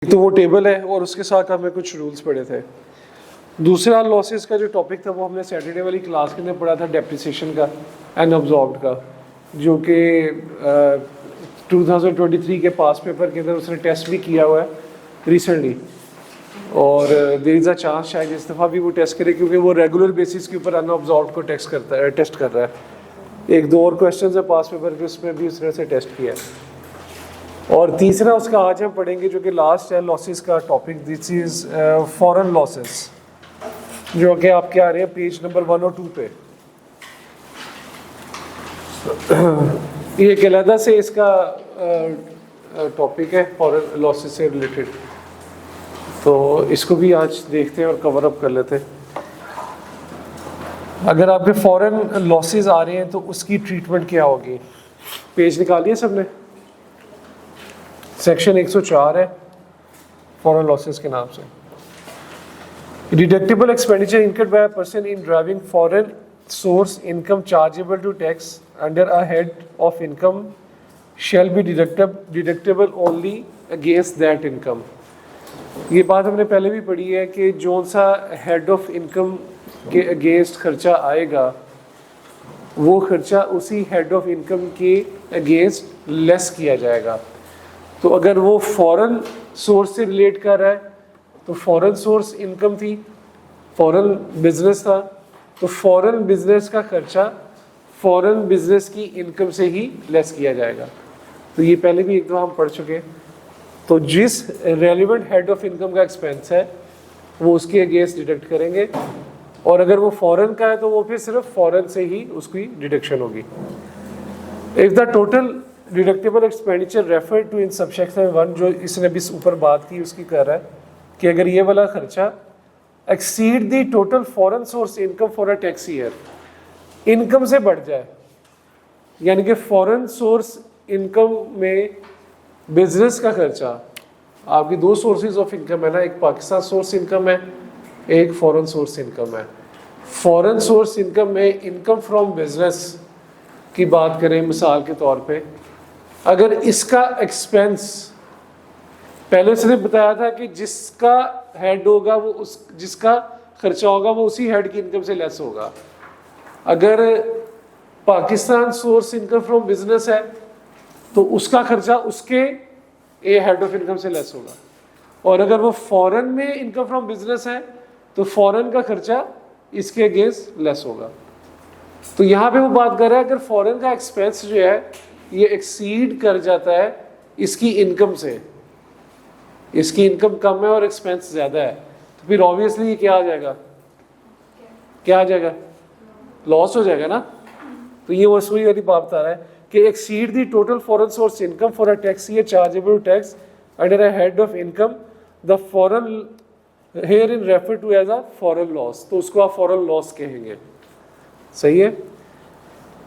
तो वो टेबल है और उसके साथ हमें कुछ रूल्स पढ़े थे। दूसरा लॉसेस का जो टॉपिक था वो हमने सैटरडे वाली क्लास के अंदर पढ़ा था, डेप्रिसिएशन का, अनअब्जॉर्ब्ड का, जो कि 2023 के पास पेपर के अंदर उसने टेस्ट भी किया हुआ है रिसेंटली, और देयर इज़ अ चांस शायद इस दफ़ा भी वो टेस्ट करे, क्योंकि वो रेगुलर बेसिस के ऊपर अनअब्जॉर्ब्ड को टेस्ट कर रहा है। एक दो और क्वेश्चन है पास पेपर के, उसमें भी उसने से टेस्ट किया है। और तीसरा उसका आज हम पढ़ेंगे जो कि लास्ट है लॉसेस का topic, this is foreign losses, जो कि आपके आ रहे हैं पेज नंबर 102 पे। ये एक अलग से इसका टॉपिक है फॉरेन लॉसेस से रिलेटेड, तो इसको भी आज देखते हैं और कवर अप कर लेते हैं। अगर आपके फॉरेन लॉसेस आ रहे हैं तो उसकी ट्रीटमेंट क्या होगी। पेज निकालिए सबने, सेक्शन 104 है फॉरेन लॉसेस के नाम से। Deductible expenditure incurred by a person in driving foreign source income chargeable to tax under a head of income shall be deductible only against that income. ये बात हमने पहले भी पढ़ी है कि जो सा हेड ऑफ इनकम के अगेंस्ट खर्चा आएगा वो खर्चा उसी हेड ऑफ इनकम के अगेंस्ट लेस किया जाएगा। तो अगर वो फॉरेन सोर्स से रिलेट कर रहा है तो फॉरेन सोर्स इनकम थी, फॉरेन बिजनेस था, तो फॉरेन बिजनेस का खर्चा फॉरेन बिजनेस की इनकम से ही लेस किया जाएगा। तो ये पहले भी एक दो हम पढ़ चुके हैं। तो जिस रेलिवेंट हेड ऑफ इनकम का एक्सपेंस है वो उसके अगेंस्ट डिडक्ट करेंगे, और अगर वो फॉरेन का है तो वो फिर सिर्फ फॉरेन से ही उसकी डिडक्शन होगी। If the total deductible expenditure refer to in subsection 1, जो इसने भी ऊपर बात की उसकी कह रहा है कि अगर ये वाला खर्चा exceed the total foreign source income for a tax year, income से बढ़ जाए, यानी कि फॉरेन सोर्स इनकम में बिजनेस का खर्चा, आपकी दो सोर्सेज ऑफ इनकम है ना, एक पाकिस्तान सोर्स इनकम है, एक फॉरेन सोर्स इनकम है। फॉरेन सोर्स इनकम में इनकम फ्रॉम बिजनेस की बात करें मिसाल के तौर पे, अगर इसका एक्सपेंस पहले से बताया था कि जिसका हेड होगा वो जिसका खर्चा होगा वो उसी हेड की इनकम से लेस होगा। अगर Pakistan source income from business है तो उसका खर्चा उसके हेड ऑफ इनकम से लेस होगा, और अगर वो फॉरेन में इनकम फ्रॉम बिजनेस है तो फॉरेन का खर्चा इसके अगेंस्ट लेस होगा। तो यहाँ पे वो बात कर रहा है अगर फॉरेन का एक्सपेंस जो है ये एक्सीड कर जाता है इसकी इनकम से, इसकी इनकम कम है और एक्सपेंस ज़्यादा है, तो फिर ऑब्वियसली ये क्या आ जाएगा, क्या आ जाएगा, लॉस हो जाएगा ना। तो ये वही वाली बात बता रहा है कि exceed the total foreign source income for a tax year chargeable tax under a head of income the foreign herein refer to as a foreign loss, तो उसको आप फॉरेन लॉस कहेंगे। सही है।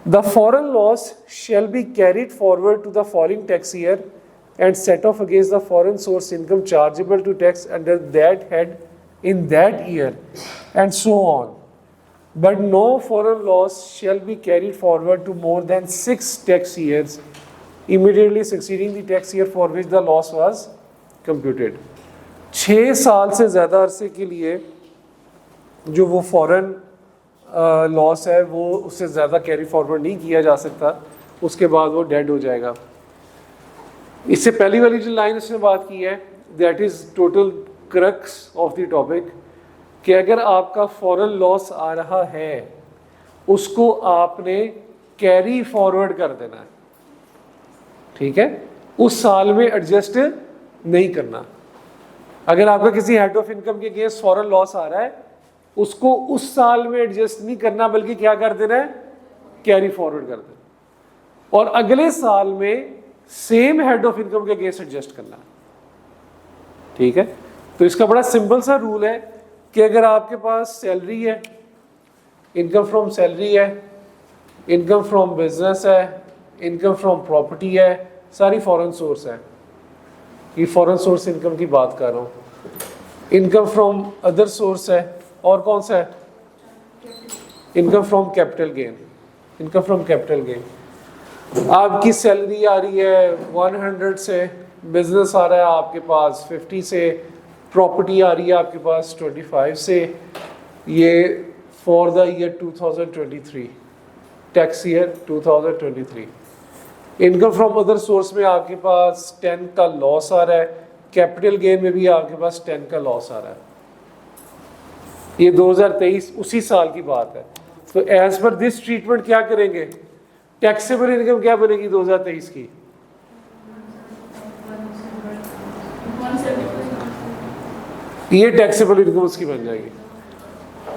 The foreign loss shall be carried forward to the following tax year and set off against the foreign source income chargeable to tax under that head in that year, and so on. But no foreign loss shall be carried forward to more than 6 tax years immediately succeeding the tax year for which the loss was computed. 6 साल से ज़्यादा अरसे के लिए जो वो foreign loss है वो उससे ज़्यादा कैरी फॉरवर्ड नहीं किया जा सकता, उसके बाद वो डेड हो जाएगा। इससे पहली वाली जो लाइन उसने बात की है that is total crux of the topic, कि अगर आपका फॉरेन लॉस आ रहा है उसको आपने कैरी फॉरवर्ड कर देना है, ठीक है, उस साल में एडजस्ट नहीं करना। अगर आपका किसी हेड ऑफ इनकम के अगेंस्ट फॉरेन लॉस आ रहा है उसको उस साल में एडजस्ट नहीं करना, बल्कि क्या कर देना है, कैरी फॉरवर्ड कर देना, और अगले साल में सेम हेड ऑफ इनकम के अगेंस्ट एडजस्ट करना। ठीक है। तो इसका बड़ा सिंपल सा रूल है कि अगर आपके पास सैलरी है, इनकम फ्रॉम सैलरी है, इनकम फ्रॉम बिजनेस है, इनकम फ्रॉम प्रॉपर्टी है, सारी फॉरेन सोर्स है, ये फॉरेन सोर्स इनकम की बात कर रहा हूँ। इनकम फ्रॉम अदर सोर्स है, और कौन सा है, income from capital gain, income from capital gain. आपकी सैलरी आ रही है 100 से बिजनेस आ रहा है आपके पास 50 से, प्रॉपर्टी आ रही है आपके पास 25 से, ये for the year 2023, tax year 2023। Income from other source में आपके पास 10 का लॉस आ रहा है, कैपिटल गेन में भी आपके पास 10 का लॉस आ रहा है। ये 2023 उसी साल की बात है। तो एज पर दिस ट्रीटमेंट क्या करेंगे, टैक्सेबल इनकम क्या बनेगी 2023 की? ये टैक्सेबल इनकम उसकी बन जाएगी।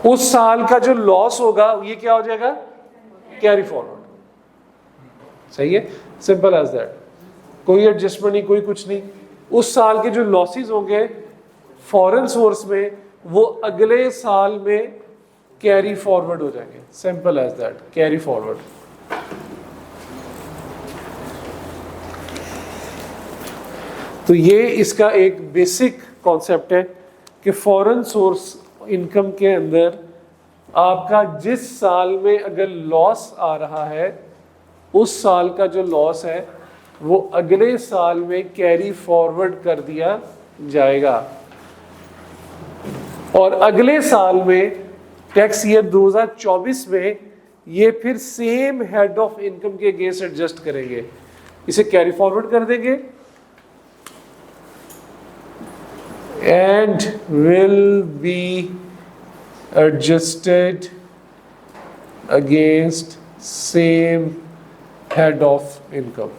उस साल का जो लॉस होगा ये क्या हो जाएगा, कैरी फॉरवर्ड। सही है, सिंपल एज दैट, कोई एडजस्टमेंट नहीं, कोई कुछ नहीं। उस साल के जो लॉसेस होंगे फॉरेन सोर्स में वो अगले साल में कैरी फॉरवर्ड हो जाएंगे, simple as that, carry forward. तो ये इसका एक बेसिक कॉन्सेप्ट है कि फॉरेन सोर्स इनकम के अंदर आपका जिस साल में अगर लॉस आ रहा है उस साल का जो लॉस है वो अगले साल में कैरी फॉरवर्ड कर दिया जाएगा, और अगले साल में टैक्स ईयर 2024 में ये फिर सेम हेड ऑफ इनकम के अगेंस्ट एडजस्ट करेंगे, इसे कैरी फॉरवर्ड कर देंगे and will be adjusted against same head of income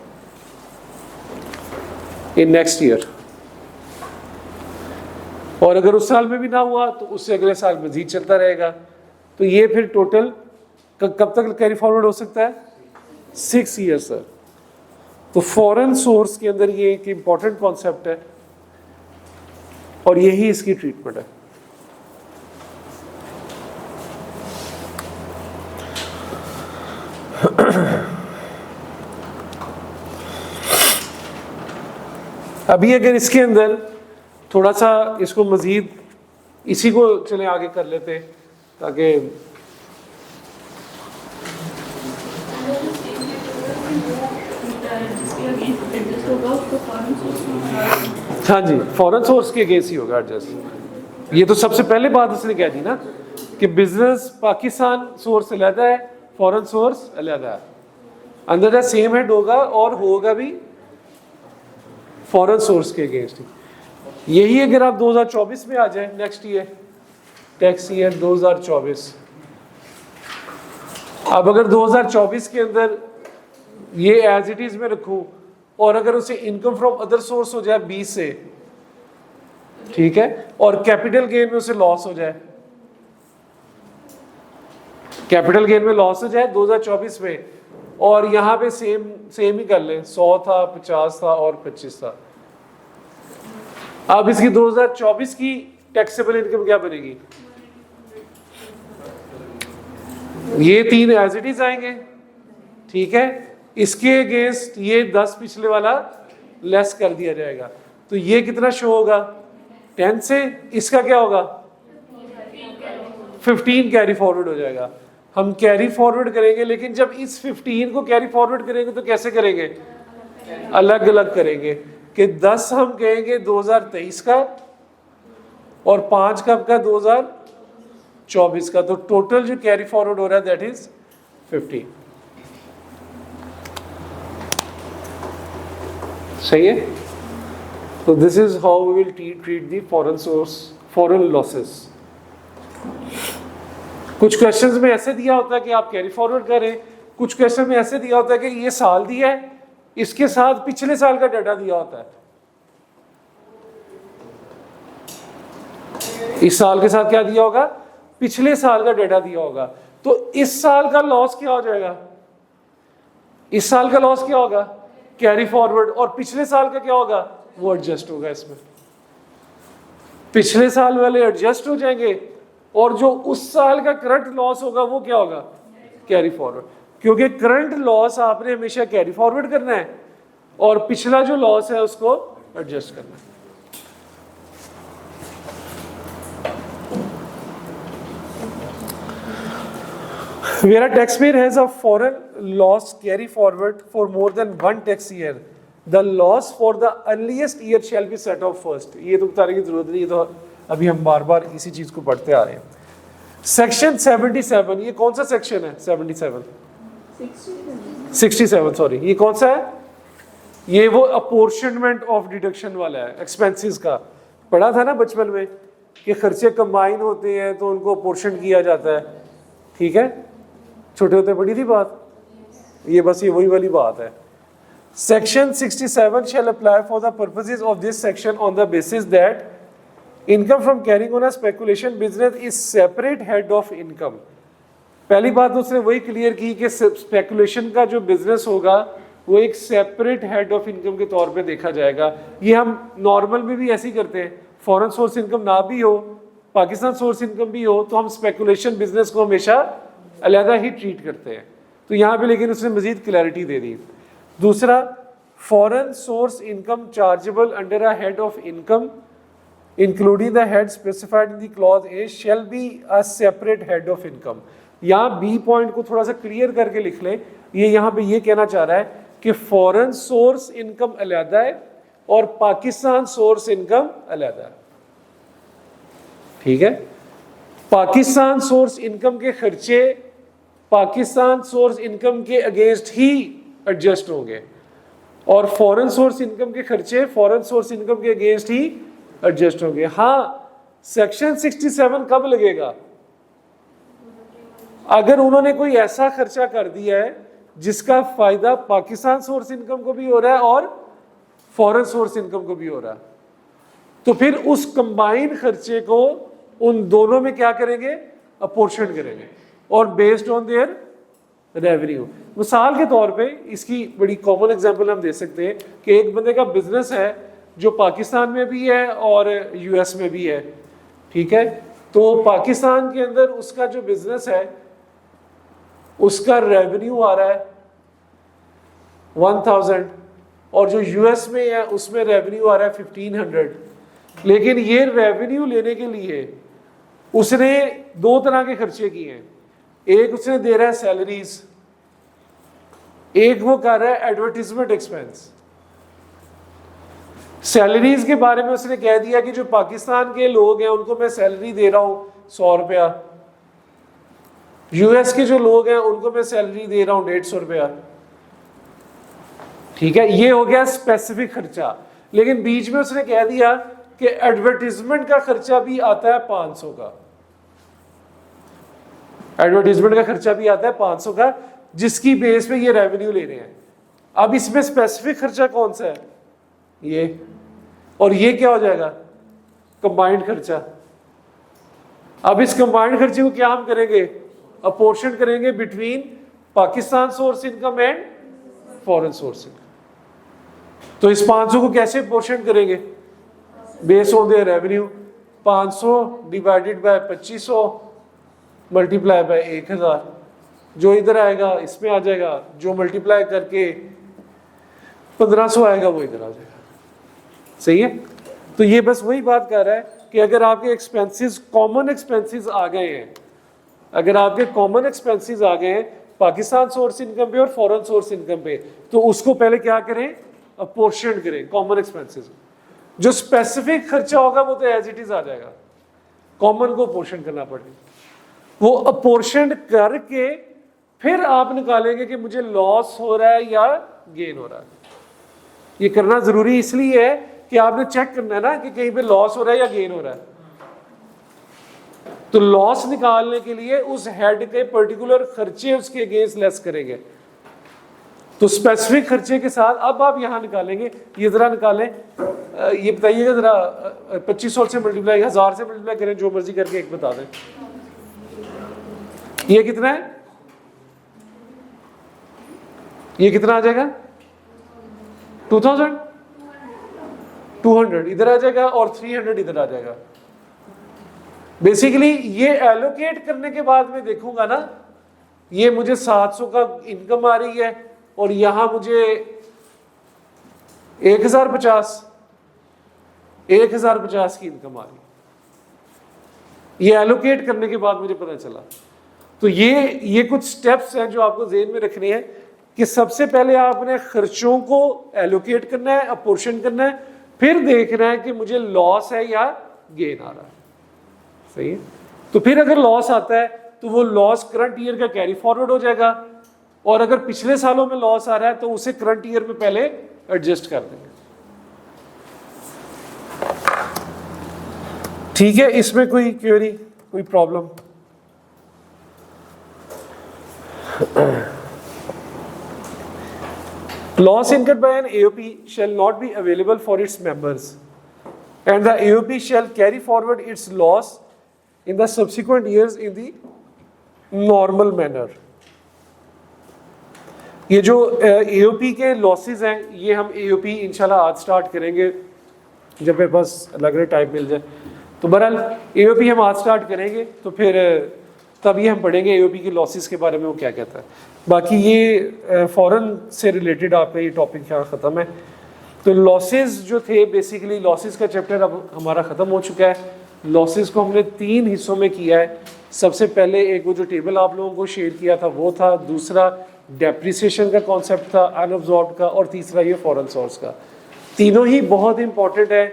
in next year। और अगर उस साल में भी ना हुआ तो उससे अगले साल मजीद चलता रहेगा। तो ये फिर टोटल कब तक कैरी फॉरवर्ड हो सकता है, 6 ईयर्स सर। तो फॉरेन सोर्स के अंदर ये एक इंपॉर्टेंट कॉन्सेप्ट है और यही इसकी ट्रीटमेंट है। अभी अगर इसके अंदर थोड़ा सा इसको मजीद इसी को चले आगे कर लेते हैं ताकि हाँ जी, फॉरेन सोर्स के अगेंस्ट ही होगा एडजस्ट। ये तो सबसे पहले बात उसने कह दी ना कि बिजनेस पाकिस्तान सोर्स अलग है, फॉरेन सोर्स अलग है, अंदर द सेम हेड होगा और होगा भी फॉरेन सोर्स के अगेंस्ट। यही अगर आप 2024 में आ जाए, नेक्स्ट ईयर टैक्स ईयर 2024, अब अगर 2024 के अंदर ये एज इट इज में रखूं और अगर उसे इनकम फ्रॉम अदर सोर्स हो जाए 20 से, ठीक है, और कैपिटल गेन में उसे लॉस हो जाए, कैपिटल गेन में लॉस हो जाए 2024 में, और यहां पे सेम ही कर ले, 100 था, 50 था और 25 था। अब इसकी 2024 की टैक्सेबल इनकम क्या बनेगी, ये 3 एज इट इज आएंगे, ठीक है, इसके अगेंस्ट ये 10 पिछले वाला लेस कर दिया जाएगा। तो ये कितना शो होगा 10 से, इसका क्या होगा 15 कैरी फॉरवर्ड हो जाएगा। हम कैरी फॉरवर्ड करेंगे, लेकिन जब इस 15 को कैरी फॉरवर्ड करेंगे तो कैसे करेंगे, अलग अलग करेंगे कि 10 हम कहेंगे 2023 का और 5 कब का 2024 का। तो टोटल जो कैरी फॉरवर्ड हो रहा है दैट इज 50। सही है। तो this is how we will treat the foreign source, foreign losses. कुछ क्वेश्चंस में ऐसे दिया होता है कि आप कैरी फॉरवर्ड करें, कुछ क्वेश्चन में ऐसे दिया होता है कि ये साल दिया है, इसके साथ पिछले साल का डाटा दिया होता है। इस साल के साथ क्या दिया होगा, पिछले साल का डाटा दिया होगा। तो इस साल का लॉस क्या हो जाएगा, इस साल का लॉस क्या होगा, कैरी फॉरवर्ड, और पिछले साल का क्या होगा, वो एडजस्ट होगा। इसमें पिछले साल वाले एडजस्ट हो जाएंगे और जो उस साल का करंट लॉस होगा वो क्या होगा, कैरी फॉरवर्ड, क्योंकि करंट लॉस आपने हमेशा कैरी फॉरवर्ड करना है और पिछला जो लॉस है उसको एडजस्ट करना है। Where a taxpayer has a foreign loss carry forward for more than one tax year, the loss for the earliest year shall be set of first. ये तो बताने की जरूरत नहीं, ये तो अभी हम बार बार इसी चीज को पढ़ते आ रहे हैं। सेक्शन 77, ये कौन सा सेक्शन है? 67 सॉरी, ये कौन सा है? ये वो अपोर्शनमेंट ऑफ डिडक्शन वाला है, एक्सपेंसेस का। पढ़ा था ना बचपन में कि खर्चे कंबाइन होते हैं तो उनको अपोर्शन किया जाता है, ठीक है? छोटे होते पढ़ी थी बात ये, बस ये वही वाली बात है। Section 67 shall apply for the purposes of this section on the basis that income from carrying on a speculation business is separate head of income। पहली बात तो उसने वही क्लियर की कि स्पेकुलेशन का जो बिजनेस होगा वो एक सेपरेट हेड ऑफ इनकम के तौर पे देखा जाएगा। ये हम नॉर्मल में भी ऐसे ही करते हैं, फॉरेन सोर्स इनकम ना भी हो, पाकिस्तान सोर्स इनकम भी हो, तो हम स्पेकुलेशन बिजनेस को हमेशा अलग ही ट्रीट करते हैं। तो यहाँ पे लेकिन उसने मजीद क्लैरिटी दे दी। दूसरा, foreign source income chargeable under a head of income including the head specified in the clause A shall be a separate head of income. यहाँ बी पॉइंट को थोड़ा सा क्लियर करके लिख ले। ये यहाँ पे ये कहना चाह रहा है कि फॉरेन सोर्स इनकम अलहदा है और पाकिस्तान सोर्स इनकम अलहदा है, ठीक है? पाकिस्तान सोर्स इनकम के खर्चे पाकिस्तान सोर्स इनकम के अगेंस्ट ही एडजस्ट होंगे और फॉरेन सोर्स इनकम के खर्चे फॉरेन सोर्स इनकम के अगेंस्ट ही एडजस्ट होंगे। हाँ, सेक्शन 67 कब लगेगा? अगर उन्होंने कोई ऐसा खर्चा कर दिया है जिसका फायदा पाकिस्तान सोर्स इनकम को भी हो रहा है और फॉरेन सोर्स इनकम को भी हो रहा है, तो फिर उस कंबाइंड खर्चे को उन दोनों में क्या करेंगे? अपोर्शन करेंगे और बेस्ड ऑन देयर रेवेन्यू। मिसाल के तौर पे इसकी बड़ी कॉमन एग्जांपल हम दे सकते हैं कि एक बंदे का बिजनेस है जो पाकिस्तान में भी है और यूएस में भी है, ठीक है? तो पाकिस्तान के अंदर उसका जो बिजनेस है उसका रेवेन्यू आ रहा है 1000 और जो यूएस में है उसमें रेवेन्यू आ रहा है 1500। लेकिन ये रेवेन्यू लेने के लिए उसने दो तरह के खर्चे किए हैं। एक उसने दे रहा है सैलरीज, एक वो कर रहा है एडवर्टीजमेंट एक्सपेंस। सैलरीज के बारे में उसने कह दिया कि जो पाकिस्तान के लोग हैं उनको मैं सैलरी दे रहा हूं 100 रुपया, यूएस के जो लोग हैं उनको मैं सैलरी दे रहा हूं 150 रुपया, ठीक है? ये हो गया स्पेसिफिक खर्चा। लेकिन बीच में उसने कह दिया कि एडवर्टीजमेंट का खर्चा भी आता है 500 का, एडवर्टीजमेंट का खर्चा भी आता है 500 का, जिसकी बेस पे ये रेवेन्यू ले रहे हैं। अब इसमें स्पेसिफिक खर्चा कौन सा है? ये, और ये क्या हो जाएगा? कंबाइंड खर्चा। अब इस कंबाइंड खर्चे को क्या हम करेंगे? अपोर्शन करेंगे between Pakistan source income and foreign source income. तो इस 500 को कैसे अपोर्शन करेंगे? Base on the revenue. 500 divided by 2500 multiply by 1000, जो इधर आएगा इसमें आ जाएगा, जो मल्टीप्लाई करके 1500 आएगा वो इधर आ जाएगा। सही है? तो ये बस वही बात कर रहा है कि अगर आपके एक्सपेंसेस कॉमन एक्सपेंसेस आ गए हैं, अगर आपके कॉमन एक्सपेंसेस आ गए हैं पाकिस्तान सोर्स इनकम पे और फॉरेन सोर्स इनकम पे, तो उसको पहले क्या करें? अपोर्शन करें कॉमन एक्सपेंसेस। जो स्पेसिफिक खर्चा होगा वो तो एज इट इज आ जाएगा, कॉमन को अपोर्शन करना पड़ेगा। वो अपोर्शन करके फिर आप निकालेंगे कि मुझे लॉस हो रहा है या गेन हो रहा है। ये करना जरूरी इसलिए है कि आपने चेक करना है ना कि कहीं पे लॉस हो रहा है या गेन हो रहा है। तो लॉस निकालने के लिए उस हेड के पर्टिकुलर खर्चे उसके अगेंस्ट लेस करेंगे। तो स्पेसिफिक खर्चे के साथ अब आप यहां निकालेंगे, ये जरा निकालें, ये बताइएगा जरा 2500 से मल्टीप्लाई 1000 से मल्टीप्लाई करें, जो मर्जी करके एक बता दें। ये कितना है? ये कितना आ जाएगा? 2200 इधर आ जाएगा और 300 इधर आ जाएगा। बेसिकली ये एलोकेट करने के बाद मैं देखूंगा ना, ये मुझे 700 का इनकम आ रही है और यहां मुझे 1050 की इनकम आ रही है। ये एलोकेट करने के बाद मुझे पता चला। तो ये कुछ स्टेप्स हैं जो आपको ज़हन में रखने हैं कि सबसे पहले आपने खर्चों को एलोकेट करना है, अपोर्शन करना है, फिर देखना है कि मुझे लॉस है या गेन आ रहा है। सही है। तो फिर अगर लॉस आता है तो वो लॉस करंट ईयर का कैरी फॉरवर्ड हो जाएगा, और अगर पिछले सालों में लॉस आ रहा है तो उसे करंट ईयर में पहले एडजस्ट कर देंगे। ठीक है, इसमें कोई क्वेरी, कोई problem? Loss incurred by an AOP shall not be available for its members, and the AOP shall carry forward its loss in the subsequent years in the normal manner. ये जो AOP के losses हैं, ये हम AOP इंशाल्लाह आज start करेंगे जब मेरे पास लग रहा टाइम मिल जाए। तो बहरहाल AOP हम आज स्टार्ट करेंगे, तो फिर तभी हम पढ़ेंगे AOP के लॉसेस के बारे में वो क्या कहता है। बाकी ये फॉरेन से रिलेटेड आपका ये टॉपिक यहाँ ख़त्म है। तो लॉसेस जो थे, बेसिकली लॉसेस का चैप्टर अब हमारा ख़त्म हो चुका है। लॉसेस को हमने 3 हिस्सों में किया है। सबसे पहले एक वो जो टेबल आप लोगों को शेयर किया था वो था, दूसरा डेप्रिसिएशन का कॉन्सेप्ट था अनअब्जॉर्ब्ड का, और तीसरा ये फॉरेन सोर्स का। तीनों ही बहुत इंपॉर्टेंट है,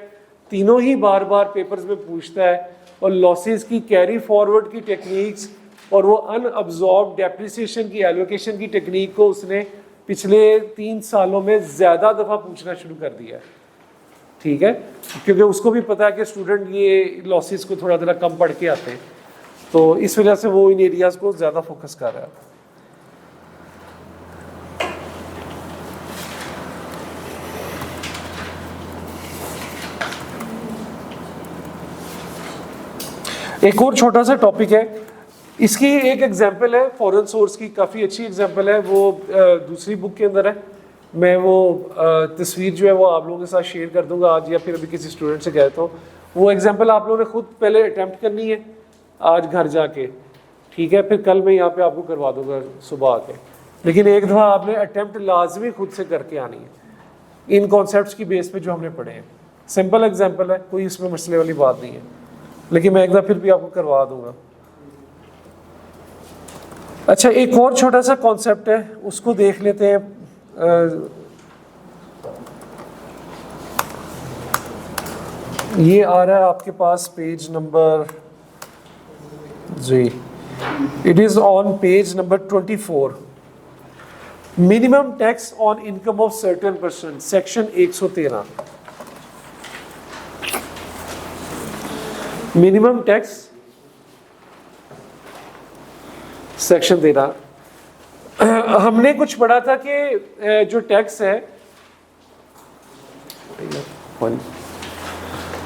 तीनों ही बार बार पेपर्स में पूछता है, और लॉसेस की कैरी फॉरवर्ड की टेक्निक्स और वो अनअब्जॉर्ब डेप्रिसिएशन की एलोकेशन की टेक्निक को उसने पिछले 3 सालों में ज़्यादा दफ़ा पूछना शुरू कर दिया है। ठीक है, क्योंकि उसको भी पता है कि स्टूडेंट ये लॉसेस को थोड़ा कम पढ़ के आते हैं, तो इस वजह से वो इन एरियाज़ को ज़्यादा फोकस कर रहा है। एक और छोटा सा टॉपिक है, इसकी एक एग्जांपल है फॉरेन सोर्स की, काफ़ी अच्छी एग्जांपल है, वो दूसरी बुक के अंदर है। मैं वो तस्वीर जो है वो आप लोगों के साथ शेयर कर दूंगा आज, या फिर अभी किसी स्टूडेंट से कहता हूँ। वो एग्जांपल आप लोगों ने खुद पहले अटैम्प्ट करनी है आज घर जाके, ठीक है, फिर कल मैं यहाँ पे आपको करवा दूंगा सुबह आके। लेकिन एक दफ़ा आपने अटैम्प्ट लाजमी खुद से करके आनी है इन कॉन्सेप्ट की बेस पे जो हमने पढ़े हैं। सिंपल एग्जाम्पल है, कोई इसमें मसले वाली बात नहीं है, लेकिन मैं एक दफ़ा फिर भी आपको करवा दूंगा। अच्छा, एक और छोटा सा कॉन्सेप्ट है, उसको देख लेते हैं। ये आ रहा है आपके पास पेज नंबर जी, it is on page number 24। Minimum tax on income of certain person, section 113। Minimum tax section 13। हमने कुछ पढ़ा था कि जो टैक्स है,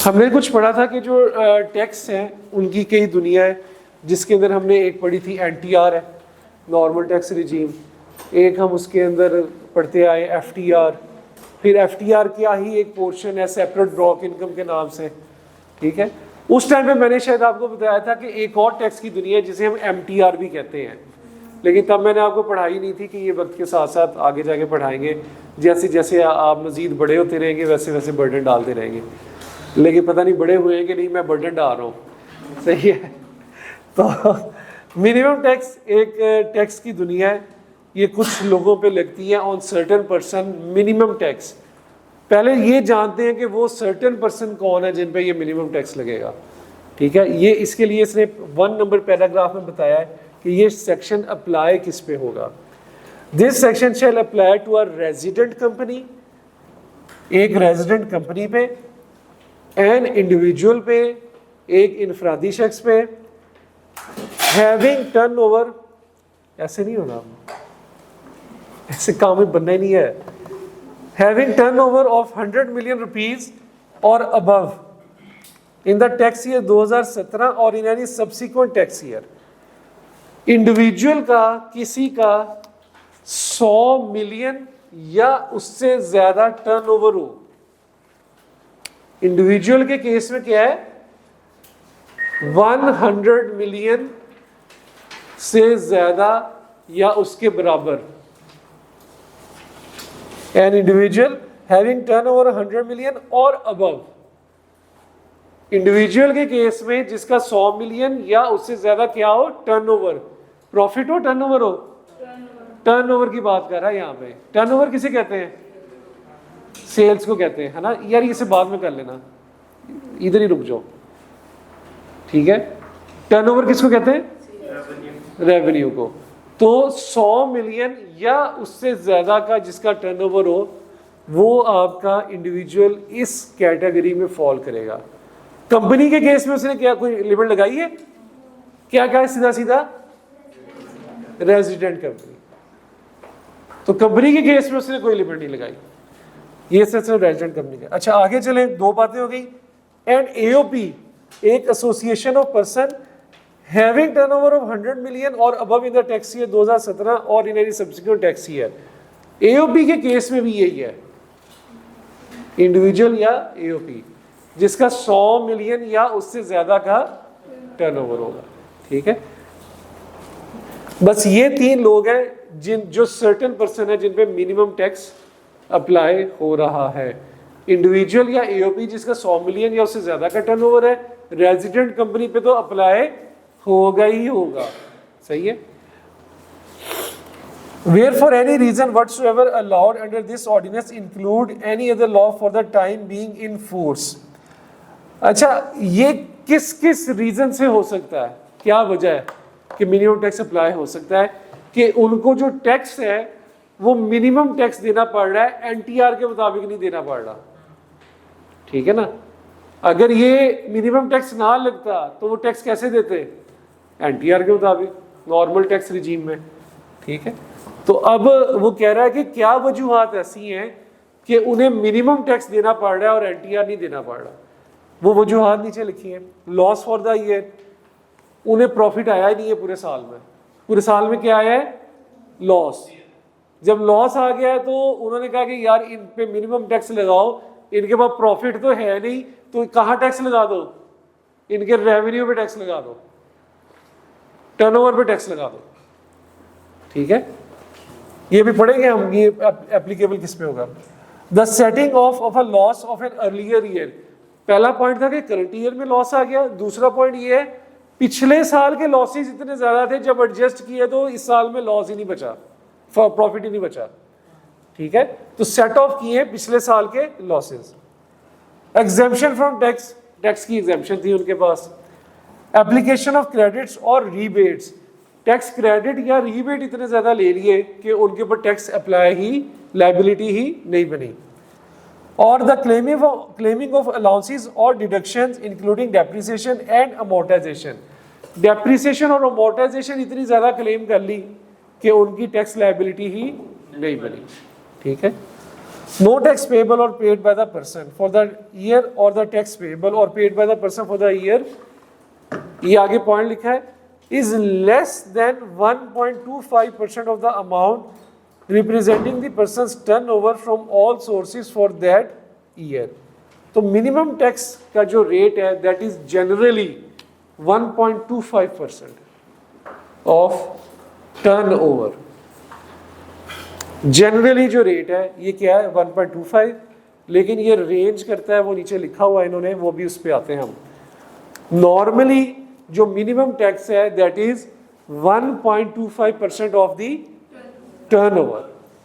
हमने कुछ पढ़ा था कि जो टैक्स है उनकी कई दुनिया है, जिसके अंदर हमने एक पढ़ी थी NTR है, नॉर्मल टैक्स रिजीम। एक हम उसके अंदर पढ़ते आए FTR, फिर FTR क्या ही एक पोर्शन है सेपरेट ब्रॉक इनकम के नाम से। ठीक है, उस टाइम पे मैंने शायद आपको बताया था कि एक और टैक्स की दुनिया है जिसे हम MTR भी कहते हैं, लेकिन तब मैंने आपको पढ़ाई नहीं थी कि ये वक्त के साथ साथ आगे जाके पढ़ाएंगे। जैसे जैसे आप मज़ीद बड़े होते रहेंगे वैसे वैसे बर्डन डालते रहेंगे, लेकिन पता नहीं बड़े हुए हैं कि नहीं, मैं बर्डन डाल रहा हूँ। सही है। तो मिनिमम टैक्स एक टैक्स की दुनिया है, ये कुछ लोगों पे लगती है on certain person minimum tax. पहले ये जानते हैं कि वो सर्टेन पर्सन कौन है जिन पे ये मिनिमम टैक्स लगेगा। ठीक है, ये इसके लिए इसने 1 नंबर पैराग्राफ में बताया है कि ये सेक्शन अप्लाई किस पे होगा। This section shall apply to a resident company, एक रेजिडेंट कंपनी पे, एन इंडिविजुअल पे, एक इनफरादी शख्स पे, हैविंग टर्नओवर, ऐसे नहीं होना, ऐसे काम में बनना ही नहीं है, having turnover of 100 million rupees or above in the tax year 2017 और in any subsequent tax year। Individual का, किसी का 100 मिलियन या उससे ज्यादा टर्नओवर हो। इंडिविजुअल के केस में क्या है, 100 मिलियन से ज्यादा या उसके बराबर। An individual having turnover 100 million or above। Individual के केस में जिसका 100 मिलियन या उससे ज्यादा क्या हो, टर्नओवर, प्रॉफिट हो टर्नओवर हो, टर्नओवर की बात कर रहा है यहाँ पे। टर्नओवर किसे कहते हैं? सेल्स को कहते हैं, है ना यार, इसे बाद में कर लेना, इधर ही रुक जाओ, ठीक है। टर्नओवर किसको कहते हैं? रेवेन्यू को। तो 100 मिलियन या उससे ज्यादा का जिसका टर्नओवर हो वो आपका इंडिविजुअल इस कैटेगरी में फॉल करेगा। कंपनी के केस में उसने क्या कोई लिमिट लगाई है? क्या कहा है सीधा सीधा? Resident company. तो कंपनी के केस में उसने कोई लिमिट नहीं लगाई, ये सिर्फ रेजिडेंट कंपनी का। अच्छा आगे चले, दो बातें हो गई। एंड एओपी एक association of person having turnover of 100 million और above in the tax year 2017 और in any subsequent tax year. AOP के केस में भी यही है, इंडिविजुअल या एओपी जिसका 100 मिलियन या उससे ज्यादा का टर्नओवर होगा, ठीक है। बस ये 3 लोग हैं जो सर्टेन पर्सन है जिन पे मिनिमम टैक्स अप्लाई हो रहा है। इंडिविजुअल या एओपी जिसका 100 मिलियन या उससे ज्यादा का टर्नओवर है, रेजिडेंट कंपनी पे तो अप्लाई होगा ही होगा, सही है। Where for any reason whatsoever allowed under this ordinance include any other law for the time being in force। अच्छा ये किस किस रीजन से हो सकता है, क्या वजह है कि मिनिमम टैक्स अप्लाई हो सकता है? कि उनको जो टैक्स है वो मिनिमम टैक्स देना पड़ रहा है, एनटीआर के मुताबिक नहीं देना पड़ रहा, ठीक है ना। अगर ये मिनिमम टैक्स ना लगता तो वो टैक्स कैसे देते? एनटीआर के मुताबिक, नॉर्मल टैक्स रिजीम में, ठीक है। तो अब वो कह रहा है कि क्या वजूहात ऐसी हैं कि उन्हें मिनिमम टैक्स देना पड़ रहा है और एनटीआर नहीं देना पड़ रहा। वो वजूहात नीचे लिखी है। लॉस फॉर द ईयर, उन्हें प्रॉफिट आया ही नहीं है पूरे साल में। पूरे साल में क्या आया है? लॉस। जब लॉस आ गया है तो उन्होंने कहा कि यार इन पे मिनिमम टैक्स लगाओ, इनके पास प्रॉफिट तो है नहीं, तो कहाँ टैक्स लगा दो? इनके रेवेन्यू पे टैक्स लगा दो, टर्नओवर पे टैक्स लगा दो, ठीक है। ये भी पढ़ेंगे हम, ये एप्लीकेबल किस पे होगा। The setting of a loss of an earlier year, पहला पॉइंट था कि करंट ईयर में लॉस आ गया। दूसरा पॉइंट ये है पिछले साल के लॉसेस इतने ज्यादा थे, जब एडजस्ट किए तो इस साल में लॉस ही नहीं बचा, प्रॉफिट ही नहीं बचा, ठीक है। तो सेट ऑफ किए पिछले साल के losses. Exemption from tax, tax की एग्जेम्पशन थी उनके पास। एप्लीकेशन ऑफ क्रेडिट्स और रीबेट्स, टैक्स क्रेडिट या रीबेट इतने ज्यादा ले लिए कि उनके ऊपर टैक्स अप्लाई ही, लायबिलिटी ही नहीं बनी। और द क्लेमिंग ऑफ अलाउंसेस और deductions including depreciation and amortisation. Depreciation और अमोर्टाइजेशन इतनी ज्यादा क्लेम कर ली कि उनकी टैक्स लायबिलिटी ही नहीं बनी, ठीक है। नो टैक्स पेबल और paid by the person for the year और द टैक्स पेबल और paid by the person for the year, ये आगे पॉइंट लिखा है, is less than 1.25% of the amount representing the person's turnover from all sources for that year। तो minimum tax का जो rate है that is generally 1.25% of turnover। Generally जो rate है ये क्या है? 1.25, लेकिन ये रेंज करता है, वो नीचे लिखा हुआ है इन्होंने, वो भी उस पे आते हैं हम। नॉर्मली जो मिनिमम टैक्स है that is 1.25% of the turnover,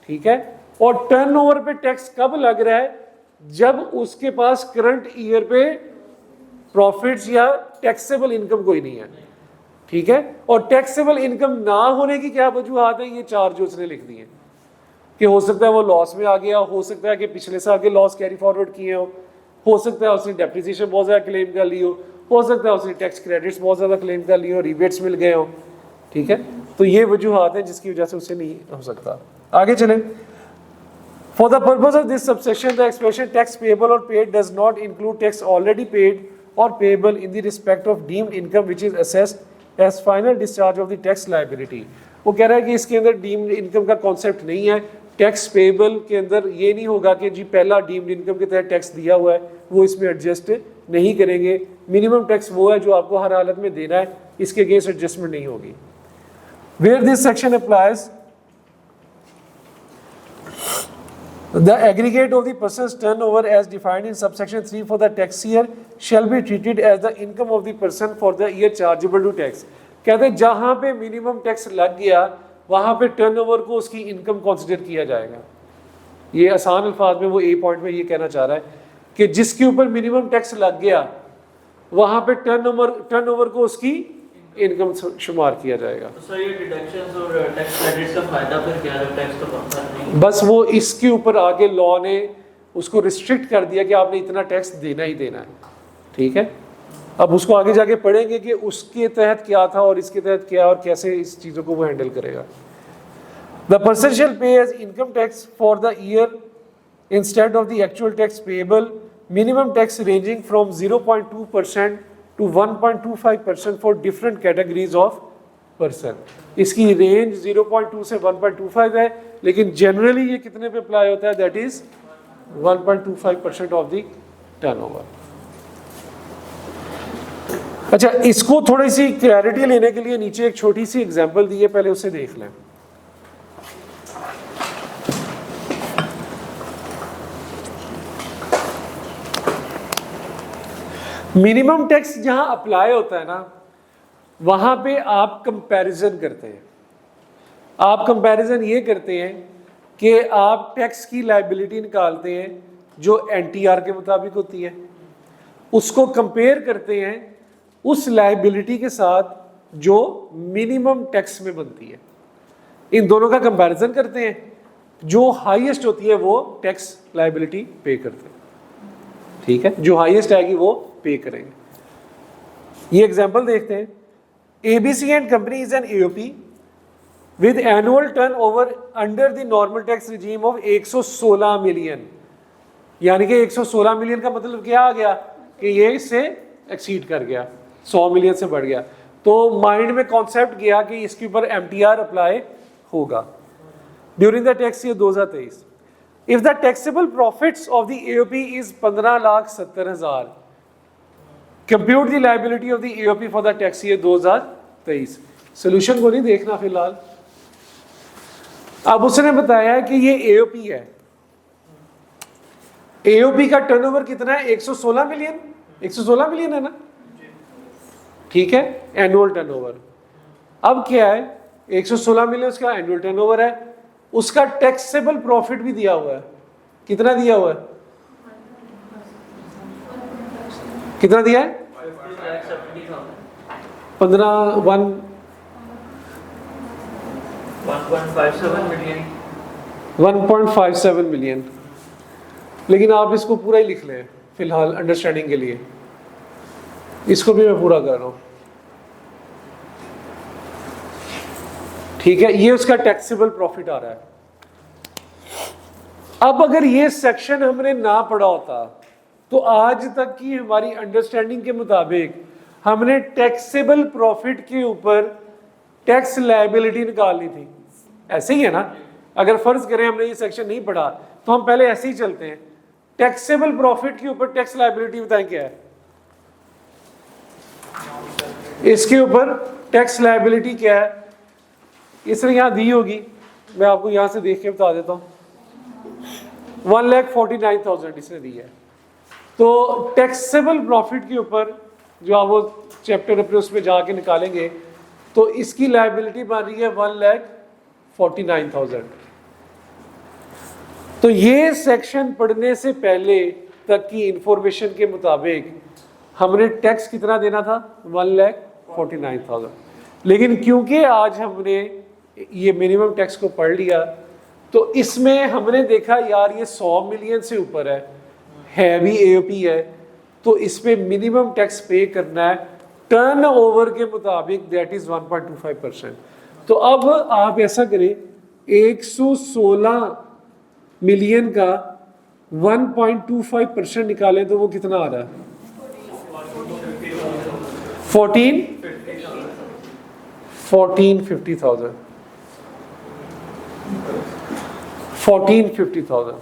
ठीक है। और टर्नओवर पे टैक्स कब लग रहा है? जब उसके पास करंट ईयर पे प्रॉफिट्स या टैक्सेबल इनकम कोई नहीं है, ठीक है। और टैक्सेबल इनकम ना होने की क्या वजूहात है? ये 4 जो उसने लिख दिए कि हो सकता है वो लॉस में आ गया, हो सकता है कि पिछले साल के लॉस कैरी फॉरवर्ड किए हो सकता है उसने डेप्रिसिएशन बहुत ज्यादा क्लेम कर ली हो सकता है उसने टैक्स क्रेडिट्स बहुत ज्यादा क्लेम कर ली हो, रिबेट्स मिल गए हो, ठीक है। तो ये वजूहात है जिसकी वजह से उससे नहीं हो सकता। आगे चलें। For the purpose of this subsection the expression tax payable और paid does not include tax already paid और payable in the respect of deemed income which is assessed as final discharge of the tax liability. वो कह रहा है कि इसके अंदर deemed income का कॉन्सेप्ट नहीं है। टैक्स पेएबल के अंदर ये नहीं होगा कि जी पहला डीम्ड इनकम के तहत टैक्स दिया हुआ है, वो इसमें एडजस्ट नहीं करेंगे। मिनिमम टैक्स वो है जो आपको हर हालत में देना है, इसके अगेंस्ट एडजस्टमेंट नहीं होगी। Where this section applies the aggregate of the person's turnover as defined in subsection 3 for the tax year shall be treated as the income of the person for the year chargeable to tax। कहते हैं जहां पे minimum tax लग गया वहाँ पे turnover को उसकी इनकम कंसिडर किया जाएगा। ये आसान अल्फाज में वो ए पॉइंट में ये कहना चाह रहा है कि जिसके ऊपर मिनिमम टैक्स लग गया वहाँ पे टर्नओवर को उसकी इनकम शुमार किया जाएगा। तो सर ये डिडक्शंस और टैक्स क्रेडिट्स का फायदा फिर क्या है? टैक्स तो बनता नहीं। बस वो इसके ऊपर आगे लॉ ने उसको रिस्ट्रिक्ट कर दिया कि आपने इतना टैक्स देना ही देना है, ठीक है। अब उसको आगे जाके पढ़ेंगे कि उसके तहत क्या था और इसके तहत क्या और कैसे इस चीज़ों को वो हैंडल करेगा। The person shall pay as income tax for the year instead of the actual tax payable, minimum tax ranging from 0.2% to 1.25% for different categories of person. इसकी रेंज 0.2 से 1.25 है, लेकिन जनरली ये कितने पे अप्लाई होता है? That is 1.25% of the turnover. अच्छा, इसको थोड़ी सी क्लैरिटी लेने के लिए नीचे एक छोटी सी एग्जांपल दी है, पहले उसे देख लें। मिनिमम टैक्स जहां अप्लाई होता है ना, वहां पे आप कंपैरिजन करते हैं। आप कंपैरिजन ये करते हैं कि आप टैक्स की लायबिलिटी निकालते हैं जो एनटीआर के मुताबिक होती है, उसको कंपेयर करते हैं उस लायबिलिटी के साथ जो मिनिमम टैक्स में बनती है। इन दोनों का कंपैरिजन करते हैं, जो हाईएस्ट होती है वो टैक्स लायबिलिटी पे करते हैं, ठीक है। जो हाईएस्ट आएगी वो पे करेंगे। ये एग्जांपल देखते हैं। ABC and company is an AOP with annual turnover under the normal tax regime of 116 million. यानी कि 116 मिलियन का मतलब क्या आ गया कि ये इससे एक्सीड कर गया, 100 मिलियन से बढ़ गया। तो माइंड में कॉन्सेप्ट गया कि इसके ऊपर एमटीआर अप्लाई होगा during the tax year 2023। If the taxable profits of the AOP is 15,70,000, compute the liability of the AOP for the tax year 2023। Solution को नहीं देखना फिलहाल। अब उसने बताया कि ये एओपी है, एओपी का टर्नओवर कितना है? 116 मिलियन। 116 मिलियन है ना, ठीक है, एनुअल टर्नओवर। अब क्या है, 116 मिलियन उसका एनुअल टर्नओवर है, उसका टैक्सेबल प्रॉफिट भी दिया हुआ है। कितना दिया हुआ है? कितना दिया है? 1.57 मिलियन। लेकिन आप इसको पूरा ही लिख लें फिलहाल अंडरस्टैंडिंग के लिए, इसको भी मैं पूरा कर रहा हूं, ठीक है। ये उसका टैक्सेबल प्रॉफिट आ रहा है। अब अगर ये सेक्शन हमने ना पढ़ा होता तो आज तक की हमारी अंडरस्टैंडिंग के मुताबिक हमने टैक्सेबल प्रॉफिट के ऊपर टैक्स लायबिलिटी निकालनी थी। ऐसे ही है ना, अगर फर्ज करें हमने ये सेक्शन नहीं पढ़ा तो हम पहले ऐसे ही चलते हैं, टैक्सेबल प्रॉफिट के ऊपर टैक्स लायबिलिटी बताएं क्या है, इसके ऊपर टैक्स लायबिलिटी क्या है, इसने यहां दी होगी, मैं आपको यहां से देख के बता देता हूं। 1,49,000 इसने दी है। तो टैक्सेबल प्रॉफिट के ऊपर जो आप वो चैप्टर अपने उसमें जाके निकालेंगे तो इसकी लायबिलिटी बन रही है 1,49,000। तो ये सेक्शन पढ़ने से पहले तक की इंफॉर्मेशन के मुताबिक हमने टैक्स कितना देना था? 1,49,000। लेकिन क्योंकि आज हमने ये मिनिमम टैक्स को पढ़ लिया तो इसमें हमने देखा यार ये 100 मिलियन से ऊपर है भी एओपी है, तो इस पे मिनिमम टैक्स पे करना है टर्न ओवर के मुताबिक, दैट इज 1.25%। तो अब आप ऐसा करें, 116 मिलियन का 1.25% निकालें तो वो कितना आ रहा है? 1450,000।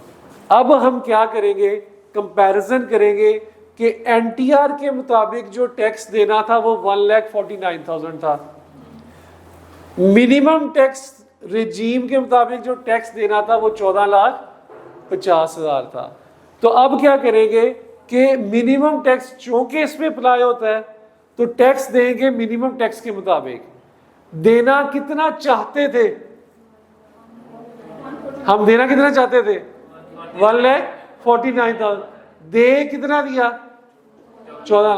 अब हम क्या करेंगे, कंपैरिजन करेंगे कि एनटीआर के मुताबिक जो टैक्स देना था वो 1,49,000 था, मिनिमम टैक्स रिजीम के मुताबिक जो टैक्स देना था वो 14,50,000 था। तो अब क्या करेंगे कि मिनिमम टैक्स चूंकि इसमें अप्लाई होता है तो टैक्स देंगे मिनिमम टैक्स के मुताबिक। देना कितना चाहते थे हम देना कितना चाहते थे 1,49,000, दे कितना दिया 14